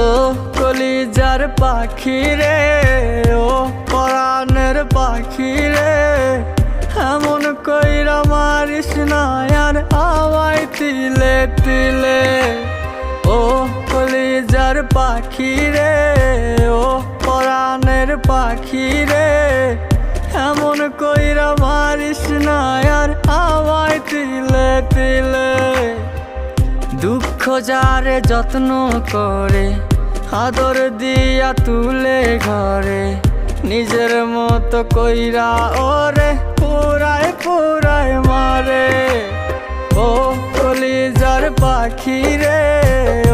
ও কলিজার পাখি রে, ও পরাণের পাখি রে, এমন কইরা মারিস না আর আমায় তিলে তিলে। ও কলিজার পাখি রে, ও পরাণের পাখি রে, এমন কইরা মারিস না আর আমায় তিলে তিলে। দুঃখ যারে যত্ন করে, আদর দিয়া তুলে ঘরে, নিজের মতো কইরা ওরে পুরায় পুরায় মারে। ও কলিজার পাখি রে, ও